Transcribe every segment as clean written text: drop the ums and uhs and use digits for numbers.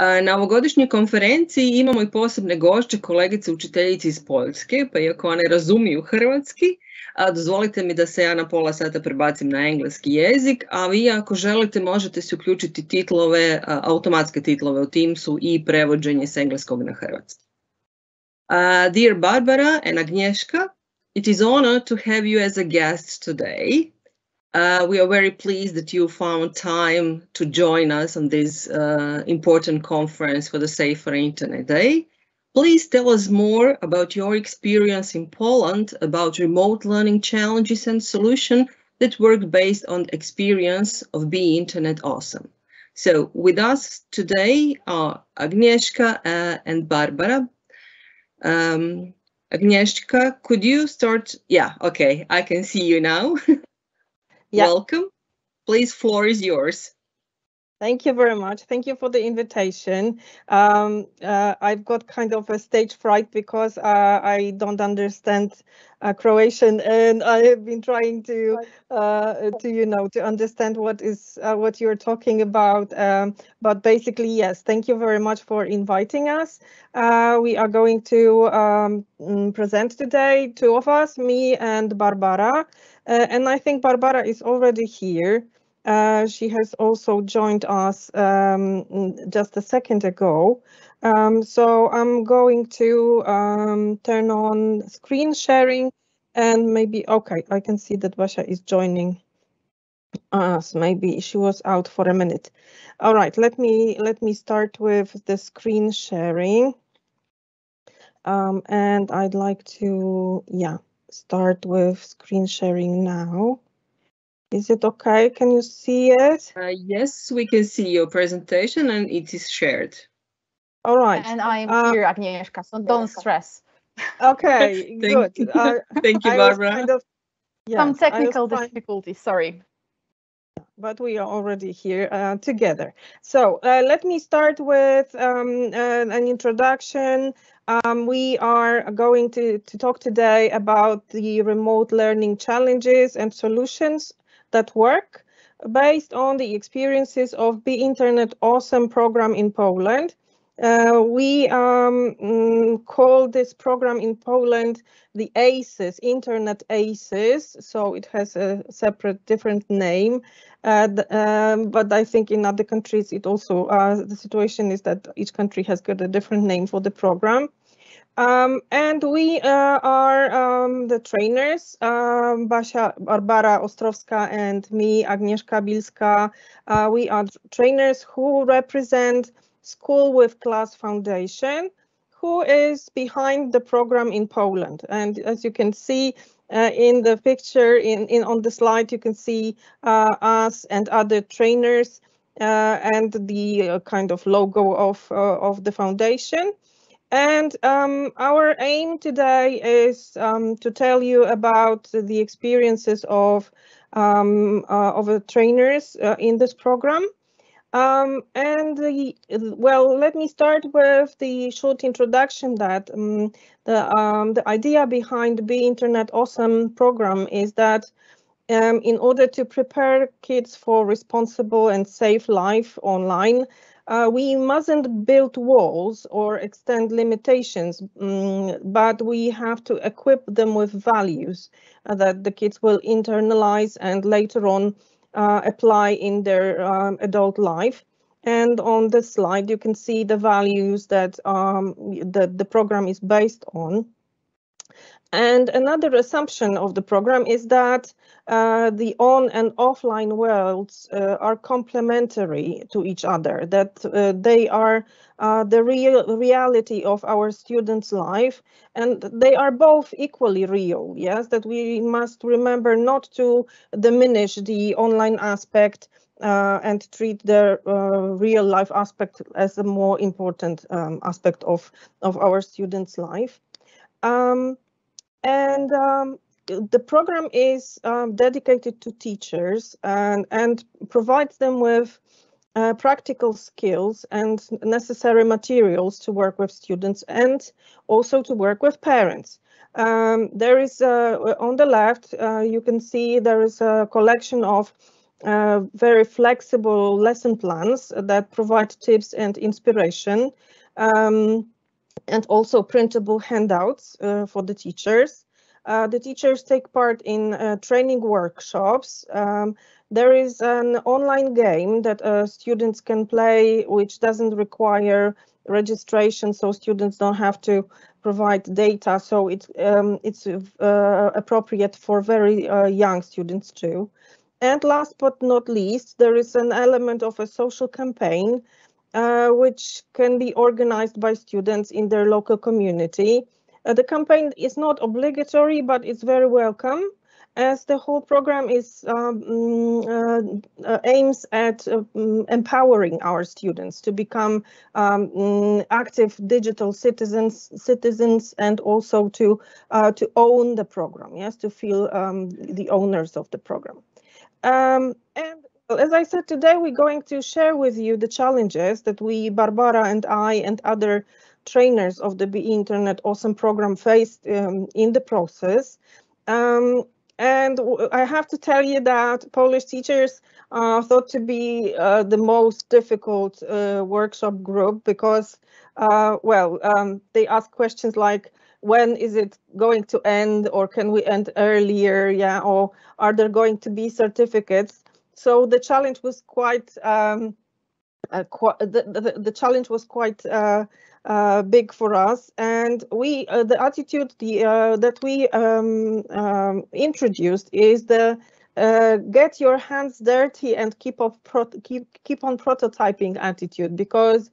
Na ovogodišnjoj konferenciji imamo i posebne gošće, kolegice učiteljice iz Poljske, pa iako one razumiju hrvatski, dozvolite mi da se ja na pola sata prebacim na engleski jezik, a vi ako želite možete si uključiti titlove, automatske titlove u Teamsu i prevođenje s engleskog na hrvatski. Dear Barbara and Agnieszka, it is honor to have you as a guest today. We are very pleased that you found time to join us on this important conference for the Safer Internet Day. Please tell us more about your experience in Poland, about remote learning challenges and solutions that work based on experience of being Internet awesome. So with us today are Agnieszka and Barbara. Agnieszka, could you start? Yeah, okay, I can see you now. Yeah. Welcome. Please, floor is yours. Thank you very much. Thank you for the invitation. I've got kind of a stage fright because I don't understand Croatian, and I have been trying to understand what you're talking about. But basically, yes, thank you very much for inviting us. We are going to present today, two of us, me and Barbara. And I think Barbara is already here. She has also joined us just a second ago. So I'm going to turn on screen sharing, and maybe, okay, I can see that Basia is joining us. Maybe she was out for a minute. All right, let me start with the screen sharing. And I'd like to, start with screen sharing now. Is it okay? Can you see it? Yes, we can see your presentation and it is shared. All right. And I'm here, Agnieszka, so don't stress. Okay, good. Thank you, Barbara. Some technical difficulties, sorry. But we are already here together. So let me start with an introduction. We are going to talk today about the remote learning challenges and solutions that work based on the experiences of the Internet Awesome program in Poland. We call this program in Poland the ACES, Internet ACES, so it has a separate, different name. But I think in other countries it also, the situation is that each country has got a different name for the program. And we are the trainers, Basia, Barbara Ostrowska and me, Agnieszka Bilska. We are trainers who represent School with Class Foundation, who is behind the program in Poland. And as you can see in the picture, on the slide, you can see us and other trainers and the kind of logo of the foundation. And our aim today is to tell you about the experiences of trainers in this program. Well, let me start with the short introduction that the idea behind the Internet Awesome program is that in order to prepare kids for responsible and safe life online, we mustn't build walls or extend limitations, but we have to equip them with values that the kids will internalize and later on apply in their adult life. And on this slide, you can see the values that the program is based on. And another assumption of the program is that the on and offline worlds are complementary to each other, that they are the reality of our students' life, and they are both equally real, yes, that we must remember not to diminish the online aspect and treat the real life aspect as a more important aspect of our students' life. The program is dedicated to teachers and provides them with practical skills and necessary materials to work with students and also to work with parents. There is on the left, you can see there is a collection of very flexible lesson plans that provide tips and inspiration, and also printable handouts for the teachers. The teachers take part in training workshops. There is an online game that students can play, which doesn't require registration, so students don't have to provide data. So it's appropriate for very young students too. And last but not least, there is an element of a social campaign, which can be organized by students in their local community. The campaign is not obligatory, but it's very welcome, as the whole program is aims at empowering our students to become active digital citizens, and also to own the program. Yes, to feel the owners of the program. And as I said, today we're going to share with you the challenges that we, Barbara and I, and other trainers of the Be Internet Awesome program faced in the process. And I have to tell you that Polish teachers thought to be the most difficult workshop group, because, they ask questions like, when is it going to end, or can we end earlier? Yeah, or are there going to be certificates? So the challenge was quite the challenge was quite big for us, and we the attitude that we introduced is the get your hands dirty and keep on prototyping attitude, because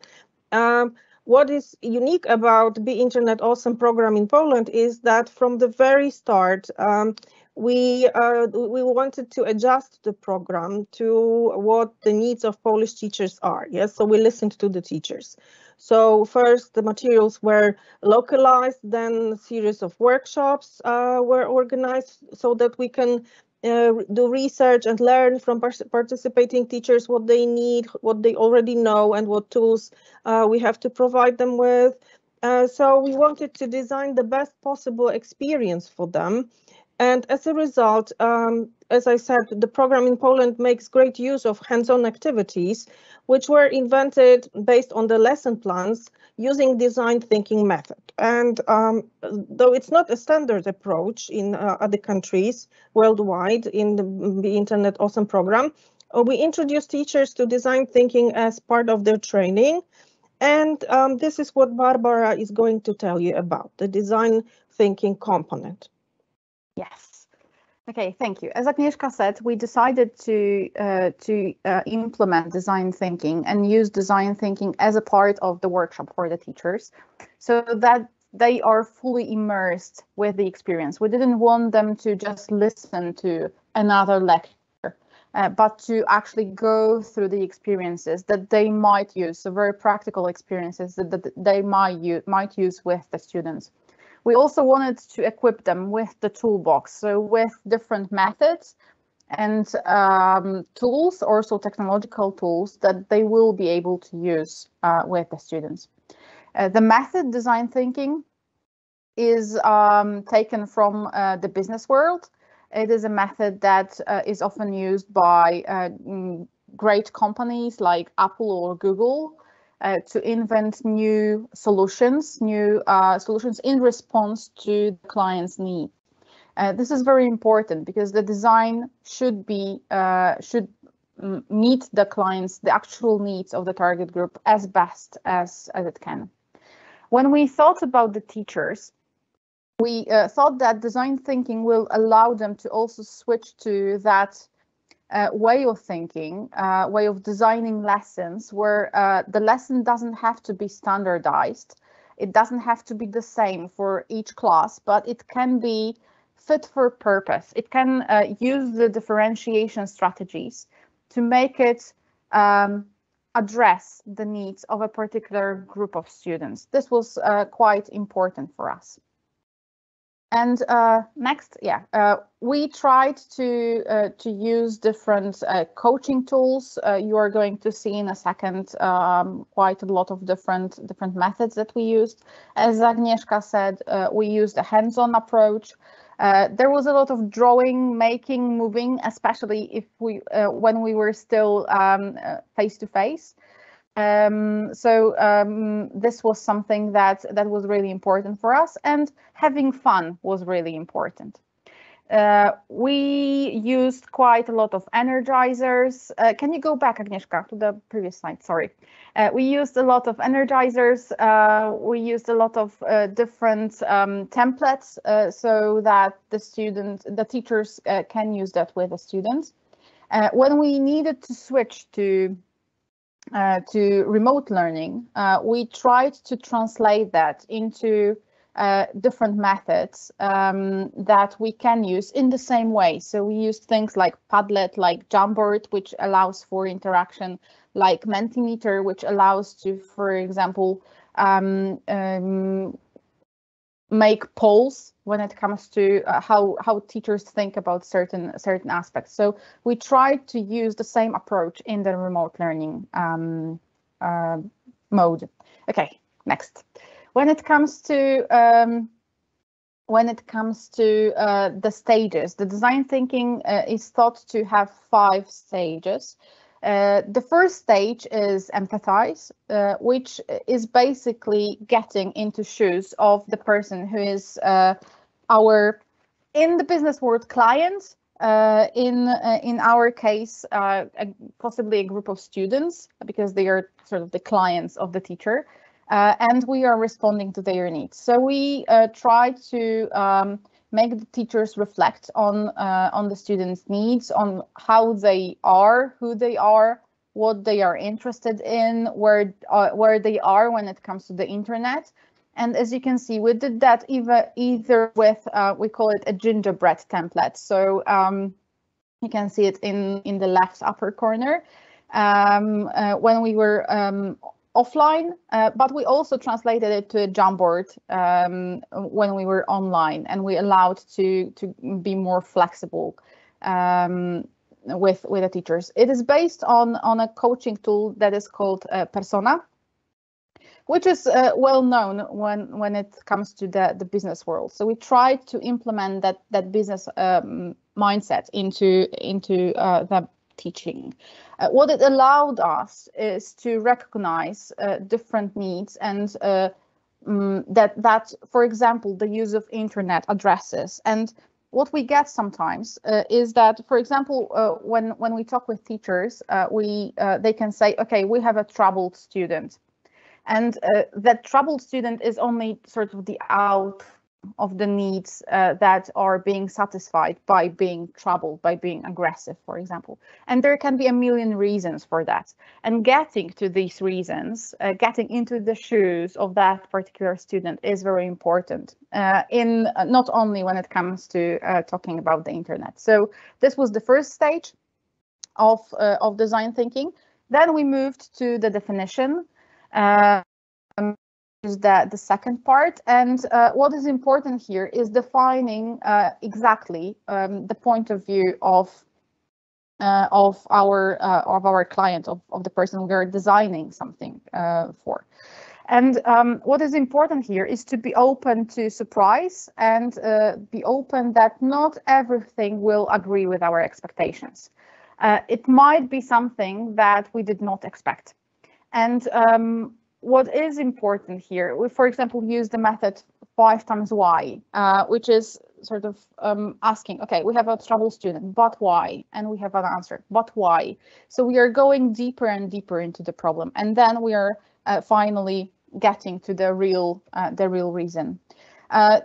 what is unique about the Internet Awesome program in Poland is that from the very start, we wanted to adjust the program to what the needs of Polish teachers are. Yes, so we listened to the teachers. So first, the materials were localized, then a series of workshops were organized so that we can do research and learn from participating teachers what they need, what they already know, and what tools we have to provide them with. So we wanted to design the best possible experience for them. And as a result, as I said, the program in Poland makes great use of hands-on activities, which were invented based on the lesson plans using design thinking method. And though it's not a standard approach in other countries worldwide in the Internet Awesome program, we introduced teachers to design thinking as part of their training. And this is what Barbara is going to tell you about, the design thinking component. Yes. Okay, thank you. As Agnieszka said, we decided to implement design thinking and use design thinking as a part of the workshop for the teachers, so that they are fully immersed with the experience. We didn't want them to just listen to another lecture, but to actually go through the experiences that they might use, so very practical experiences that they might use with the students. We also wanted to equip them with the toolbox, so with different methods and tools, also technological tools that they will be able to use with the students. The method design thinking is taken from the business world. It is a method that is often used by great companies like Apple or Google to invent new solutions in response to the client's need. This is very important because the design should meet the actual needs of the target group as best as it can. When we thought about the teachers, we thought that design thinking will allow them to also switch to that way of thinking, way of designing lessons, where the lesson doesn't have to be standardized. It doesn't have to be the same for each class, but it can be fit for purpose. It can use the differentiation strategies to make it address the needs of a particular group of students. This was quite important for us. And next, we tried to use different coaching tools. You are going to see in a second quite a lot of different methods that we used. As Agnieszka said, we used a hands-on approach. There was a lot of drawing, making, moving, especially if when we were still face to face. This was something that was really important for us, and having fun was really important. We used quite a lot of energizers. Can you go back, Agnieszka, to the previous slide? Sorry. We used a lot of energizers. We used a lot of different templates so that the teachers can use that with the students. When we needed to switch to remote learning, we tried to translate that into different methods that we can use in the same way. So we used things like Padlet, like Jamboard, which allows for interaction, like Mentimeter, which allows to, for example, make polls when it comes to how teachers think about certain aspects. So we tried to use the same approach in the remote learning mode. Okay, next. When it comes to the stages, the design thinking is thought to have 5 stages. The first stage is empathize, which is basically getting into shoes of the person who is our, in the business world, client. In our case, possibly a group of students, because they are sort of the clients of the teacher. And we are responding to their needs. So we try to make the teachers reflect on the students' needs, on how they are, who they are, what they are interested in, where they are when it comes to the internet. And as you can see, we did that either with we call it a gingerbread template. So you can see it in the left upper corner when we were offline, but we also translated it to a Jamboard when we were online, and we allowed to be more flexible with the teachers. It is based on a coaching tool that is called Persona, which is well known when it comes to the business world. So we tried to implement that business mindset into the teaching. What it allowed us is to recognize different needs, and that, for example, the use of internet addresses. And what we get sometimes is that, for example, when we talk with teachers, they can say, okay, we have a troubled student. And that troubled student is only sort of the out of the needs that are being satisfied by being troubled, by being aggressive, for example. And there can be a million reasons for that. And getting to these reasons, getting into the shoes of that particular student is very important, in not only when it comes to talking about the internet. So this was the first stage of design thinking. Then we moved to the definition. Is the second part, and what is important here is defining exactly the point of view of our client, of the person we are designing something for. And what is important here is to be open to surprise, and be open that not everything will agree with our expectations. It might be something that we did not expect. And what is important here, we, for example, use the method 5 times why, which is sort of asking, okay, we have a troubled student, but why? And we have an answer, but why? So we are going deeper and deeper into the problem, and then we are finally getting to the real reason.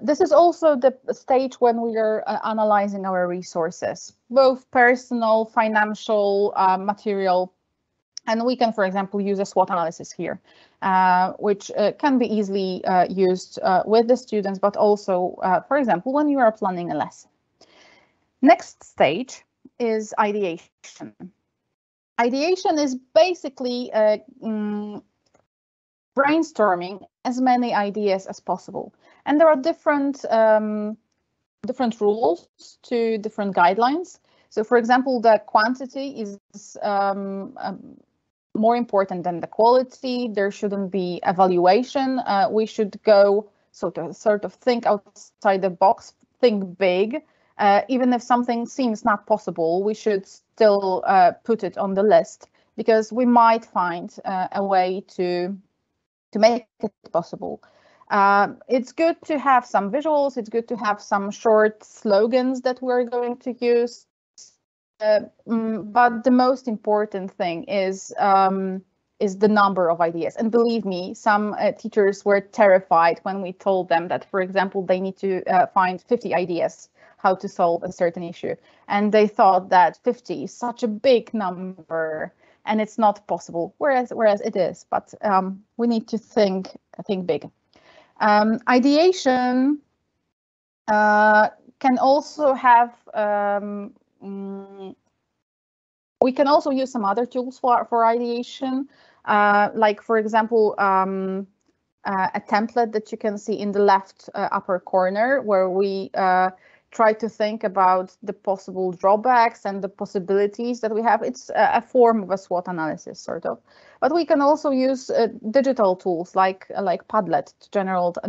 This is also the stage when we are analyzing our resources, both personal, financial, material. And we can, for example, use a SWOT analysis here, which can be easily used with the students, but also, for example, when you are planning a lesson. Next stage is ideation. Ideation is basically brainstorming as many ideas as possible. And there are different rules to different guidelines. So, for example, the quantity is more important than the quality. There shouldn't be evaluation. We should go sort of think outside the box think big. Even if something seems not possible, we should still put it on the list, because we might find a way to make it possible. It's good to have some visuals. It's good to have some short slogans that we're going to use. But the most important thing is the number of ideas. And believe me, some teachers were terrified when we told them that, for example, they need to find 50 ideas how to solve a certain issue. And they thought that 50 is such a big number and it's not possible, whereas it is. But we need to think big. Ideation can also have, we can also use some other tools for ideation, like, for example, a template that you can see in the left upper corner, where we try to think about the possible drawbacks and the possibilities that we have. It's a form of a SWOT analysis, sort of. But we can also use digital tools like Padlet to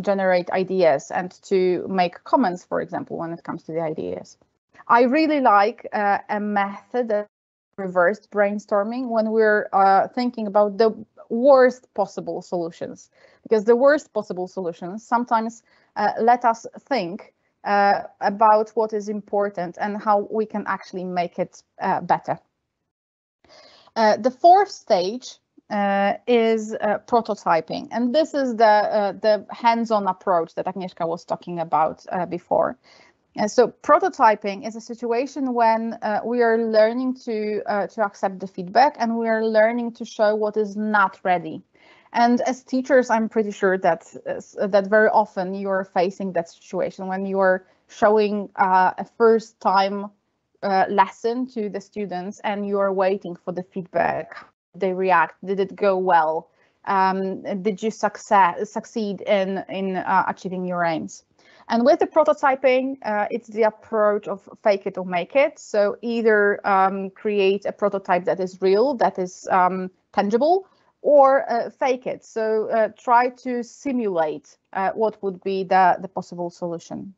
generate ideas and to make comments, for example, when it comes to the ideas. I really like a method of reversed brainstorming when we're thinking about the worst possible solutions, because the worst possible solutions sometimes let us think about what is important and how we can actually make it better. The fourth stage is prototyping, and this is the hands-on approach that Agnieszka was talking about before. So prototyping is a situation when we are learning to accept the feedback, and we are learning to show what is not ready. And as teachers, I'm pretty sure that very often you are facing that situation when you are showing a first-time lesson to the students, and you are waiting for the feedback. They react. Did it go well? Did you succeed in achieving your aims? And with the prototyping, it's the approach of fake it or make it. So either create a prototype that is real, that is tangible, or fake it. So try to simulate what would be the possible solution.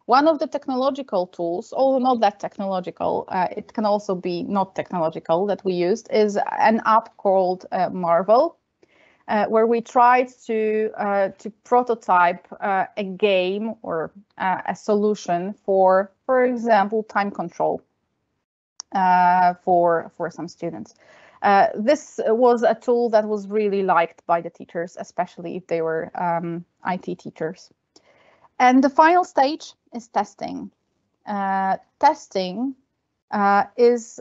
One of the technological tools, although not that technological, it can also be not technological, that we used is an app called Marvel, where we tried to prototype a game or a solution for example, time control for some students. This was a tool that was really liked by the teachers, especially if they were IT teachers. And the final stage is testing. Testing is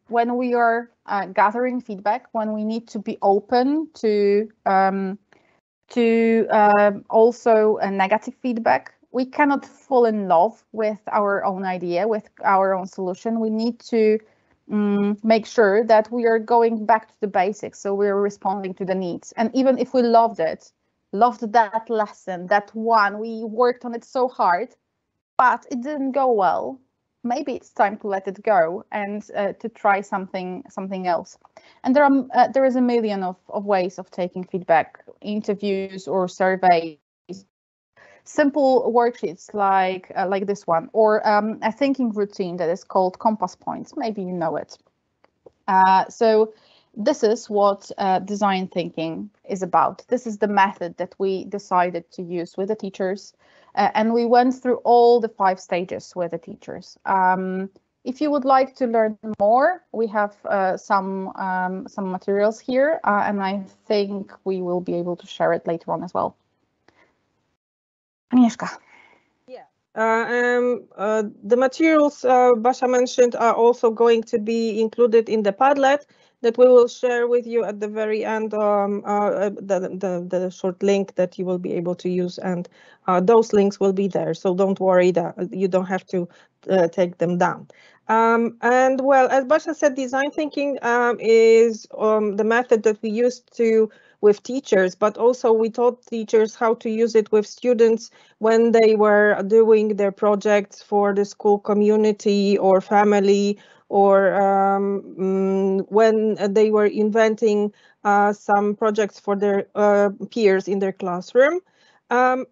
when we are gathering feedback, when we need to be open to also a negative feedback. We cannot fall in love with our own idea, with our own solution. We need to make sure that we are going back to the basics, so we're responding to the needs. And even if we loved that lesson, that one, we worked on it so hard, but it didn't go well, maybe it's time to let it go and to try something else. And there is a million of ways of taking feedback: interviews or surveys, simple worksheets like this one, or a thinking routine that is called Compass Points. Maybe you know it. So this is what design thinking is about. This is the method that we decided to use with the teachers. And we went through all the 5 stages with the teachers. If you would like to learn more, we have some materials here, and I think we will be able to share it later on as well. Agnieszka. Yeah. The materials Basia mentioned are also going to be included in the Padlet that we will share with you at the very end, the short link that you will be able to use, and those links will be there. So don't worry that you don't have to take them down. And well, as Basia said, design thinking is the method that we used with teachers, but also we taught teachers how to use it with students when they were doing their projects for the school community or family, or when they were inventing some projects for their peers in their classroom. Well,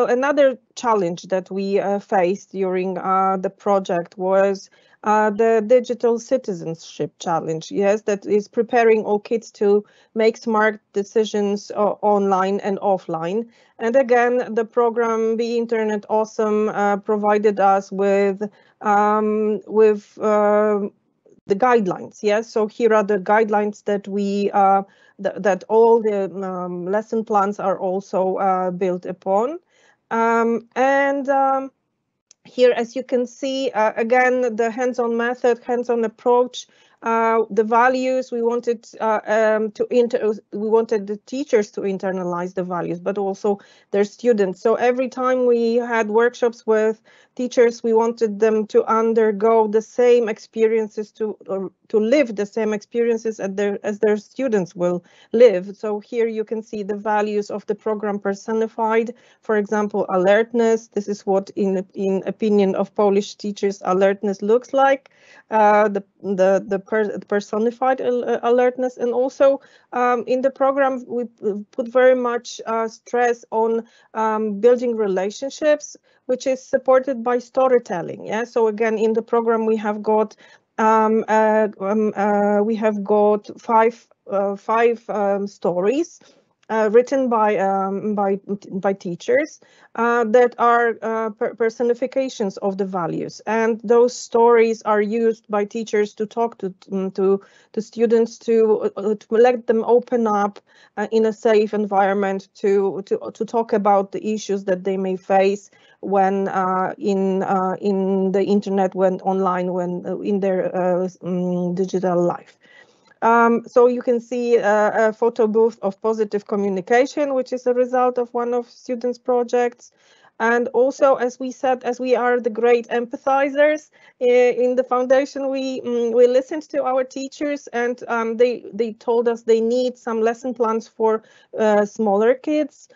another challenge that we faced during the project was the digital citizenship challenge. Yes, that is preparing all kids to make smart decisions online and offline. And again, the program Be Internet Awesome provided us with the guidelines. Yes, so here are the guidelines that we that all the lesson plans are also built upon. Here, as you can see, again, the hands-on method, hands-on approach, the values we wanted we wanted the teachers to internalize the values, but also their students. So every time we had workshops with teachers, we wanted them to undergo the same experiences, to live the same experiences as their students will live. So here you can see the values of the program personified. For example, alertness. This is what, in opinion of Polish teachers, alertness looks like. The personified alertness, and also in the program we put very much stress on building relationships, which is supported by storytelling. Yeah, so again, in the program we have got five stories written by teachers that are personifications of the values, and those stories are used by teachers to talk to students, to let them open up in a safe environment to talk about the issues that they may face when in the internet, when online, when in their digital life. So you can see a photo booth of positive communication, which is a result of one of students' projects. And also, as we said, as we are the great empathizers in the foundation, we listened to our teachers, and they told us they need some lesson plans for smaller kids.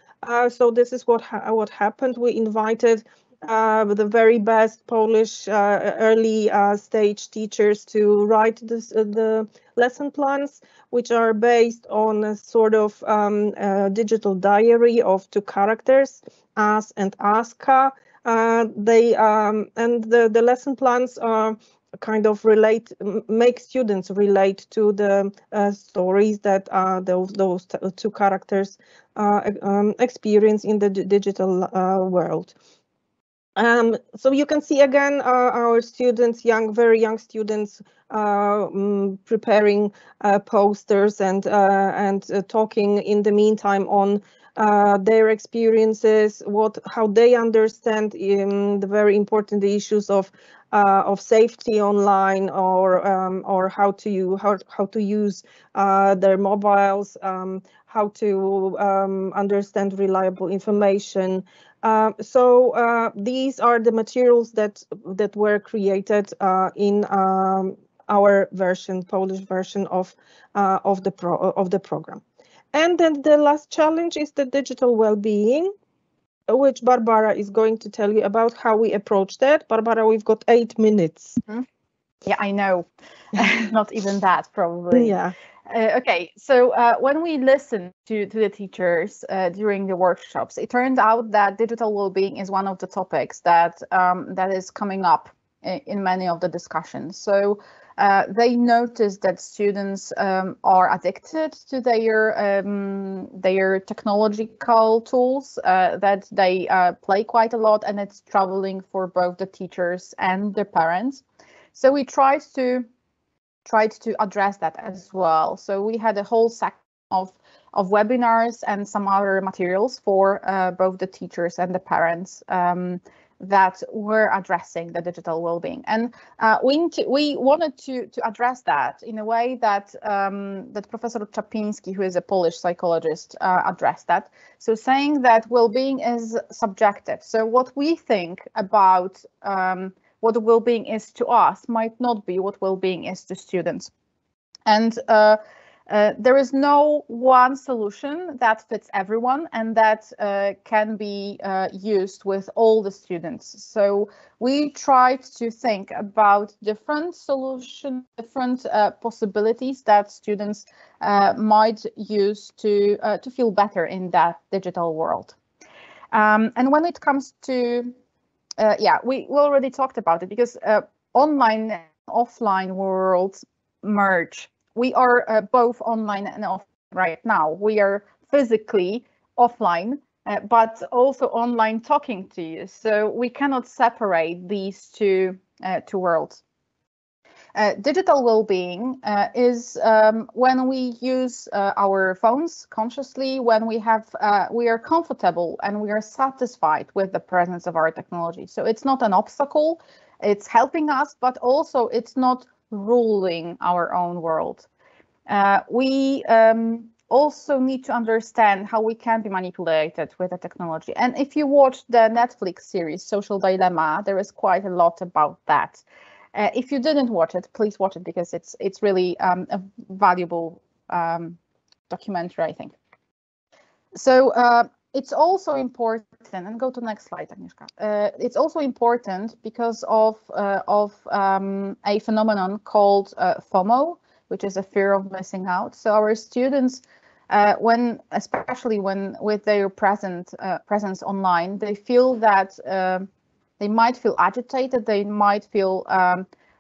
So this is what happened. We invited the very best Polish early stage teachers to write the lesson plans, which are based on a sort of digital diary of two characters, As and Aska. The lesson plans are kind of make students relate to the stories that those two characters experience in the digital world. So you can see again our students, very young students, preparing posters and talking in the meantime on their experiences, how they understand the very important issues of safety online, or how to use their mobiles, how to understand reliable information. So these are the materials that were created in our Polish version of the program. And then the last challenge is the digital well-being, which Barbara is going to tell you about how we approach that. Barbara, we've got 8 minutes. Mm-hmm. Yeah, I know. Not even that, probably. Yeah. Okay, so when we listened to the teachers during the workshops, it turned out that digital well-being is one of the topics that is coming up in many of the discussions. So they noticed that students are addicted to their technological tools, that they play quite a lot, and it's troubling for both the teachers and the parents. So we tried to address that as well. So we had a whole section of webinars and some other materials for both the teachers and the parents that were addressing the digital well-being. And we wanted to address that in a way that that Professor Czapiński, who is a Polish psychologist, addressed that. So saying that well-being is subjective. So what we think about what well-being is to us might not be what well-being is to students. And There is no one solution that fits everyone and that can be used with all the students. So we tried to think about different solutions, different possibilities that students might use to feel better in that digital world. And when it comes to, we already talked about it, because online and offline worlds merge. We are both online and offline right now. We are physically offline, but also online talking to you. So we cannot separate these two worlds. Digital well-being is when we use our phones consciously, when we are comfortable and we are satisfied with the presence of our technology. So it's not an obstacle, it's helping us, but also it's not ruling our own world. We also need to understand how we can be manipulated with the technology. And if you watch the Netflix series Social Dilemma, there is quite a lot about that. If you didn't watch it, please watch it, because it's really a valuable documentary, I think. So it's also important, and go to the next slide, Agnieszka. It's also important because of a phenomenon called FOMO, which is a fear of missing out. So our students, especially when with their presence online, they feel that they might feel agitated, they might feel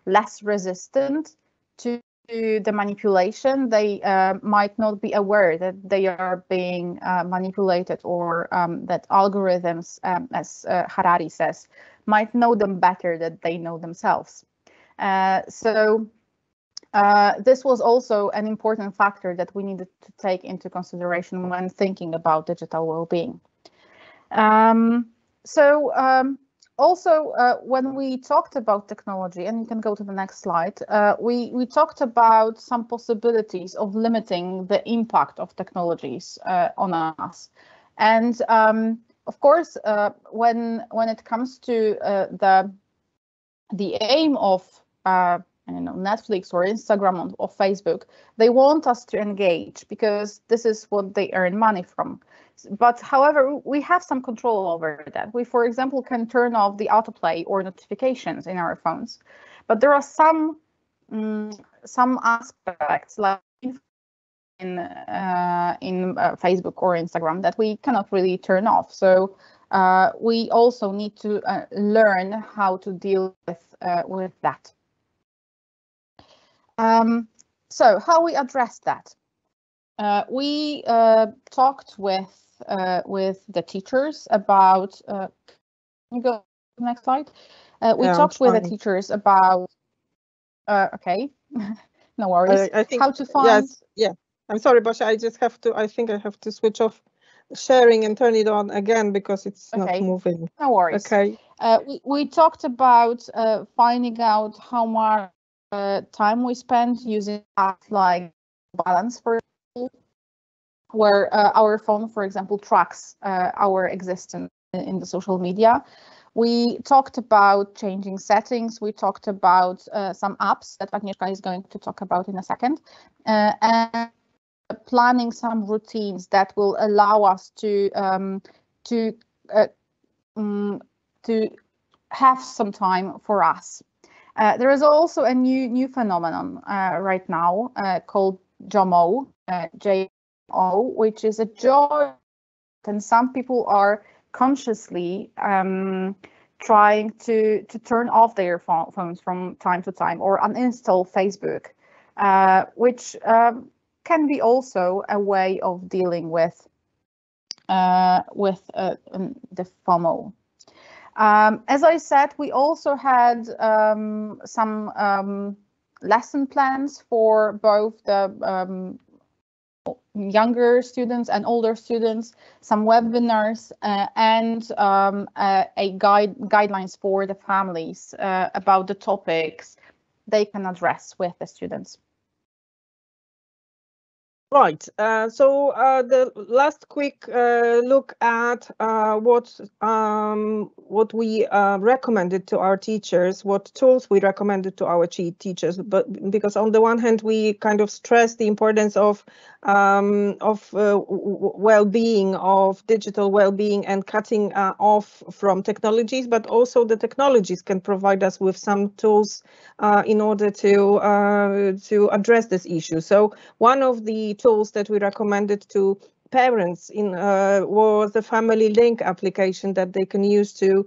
less resistant to the manipulation. They might not be aware that they are being manipulated, or that algorithms, as Harari says, might know them better than they know themselves. So this was also an important factor that we needed to take into consideration when thinking about digital well-being. Also, when we talked about technology, and you can go to the next slide, we talked about some possibilities of limiting the impact of technologies on us. And of course, when it comes to the aim of Netflix or Instagram or Facebook, they want us to engage because this is what they earn money from. But however, we have some control over that. We, for example, can turn off the autoplay or notifications in our phones. But there are some aspects, like in Facebook or Instagram, that we cannot really turn off. So we also need to learn how to deal with that. So how we address that? We talked with the teachers about. Can you go to the next slide? We talked with the teachers about. Okay, no worries. I think how to find. Yes, yeah. I'm sorry, Basia. I just have to. I think I have to switch off sharing and turn it on again because it's not moving. No worries. Okay. We talked about finding out how much time we spend using apps like Balance, for example, where our phone, for example, tracks our existence in the social media. We talked about changing settings. We talked about some apps that Agnieszka is going to talk about in a second, and planning some routines that will allow us to have some time for us. There is also a new phenomenon right now called JOMO, JMO, which is a joy, and some people are consciously trying to turn off their phones from time to time or uninstall Facebook, which can be also a way of dealing with the FOMO. As I said, we also had some lesson plans for both the younger students and older students, some webinars, and guidelines for the families about the topics they can address with the students. Right. So the last quick look at what we recommended to our teachers, what tools we recommended to our teachers. But because on the one hand, we kind of stress the importance of well-being, of digital well-being, and cutting off from technologies, but also the technologies can provide us with some tools in order to address this issue. So one of the tools that we recommended to parents was the Family Link application that they can use to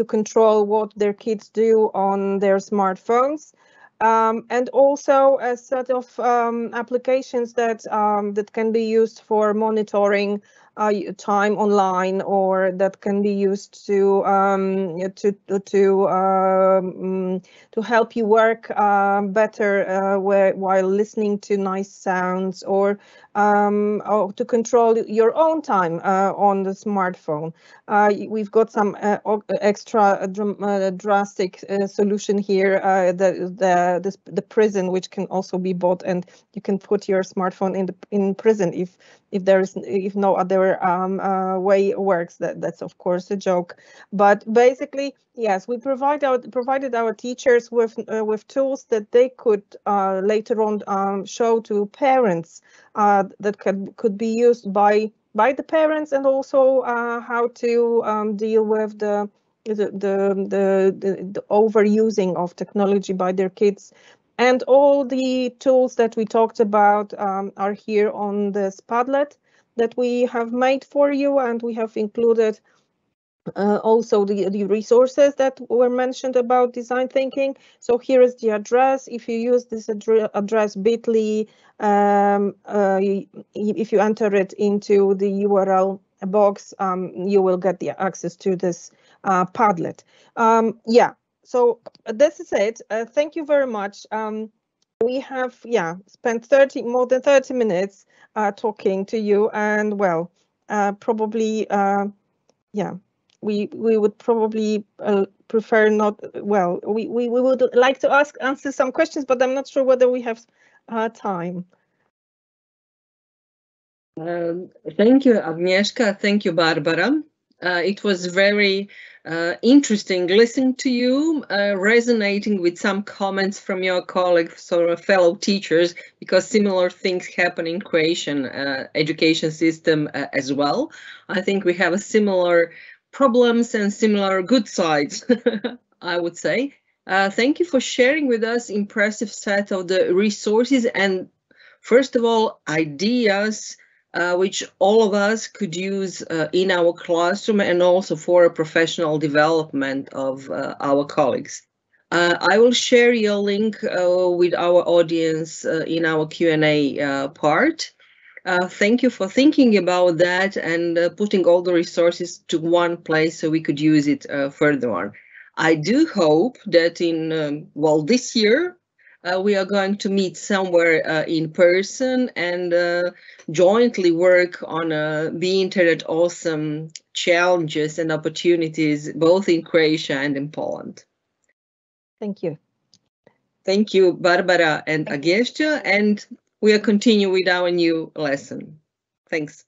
control what their kids do on their smartphones. And also a set of applications that can be used for monitoring time online, or that can be used to help you work better while listening to nice sounds, or to control your own time on the smartphone. We've got some extra drastic solution here, the prison, which can also be bought, and you can put your smartphone in prison if no other way works. That's of course a joke, but basically, yes, we provided our teachers with tools that they could later on show to parents, that could be used by the parents, and also how to deal with the overusing of technology by their kids. And all the tools that we talked about are here on this Padlet that we have made for you, and we have included also the resources that were mentioned about design thinking. So here is the address. If you use this address bit.ly, if you enter it into the URL box, you will get the access to this Padlet. Yeah, so this is it. Thank you very much. We have spent more than 30 minutes talking to you, and well, probably we would probably prefer not. Well, we would like to answer some questions, but I'm not sure whether we have time. Thank you, Agnieszka. Thank you, Barbara. It was very interesting listening to you, resonating with some comments from your colleagues or fellow teachers, because similar things happen in Croatian education system as well. I think we have a similar problems and similar good sides, I would say. Thank you for sharing with us impressive set of the resources and, first of all, ideas which all of us could use in our classroom, and also for a professional development of our colleagues. I will share your link with our audience in our Q&A part. Thank you for thinking about that and putting all the resources to one place so we could use it further on. I do hope that in, this year, we are going to meet somewhere in person and jointly work on the Internet awesome challenges and opportunities, both in Croatia and in Poland. Thank you. Thank you, Barbara and Agnieszka, and we'll continue with our new lesson. Thanks.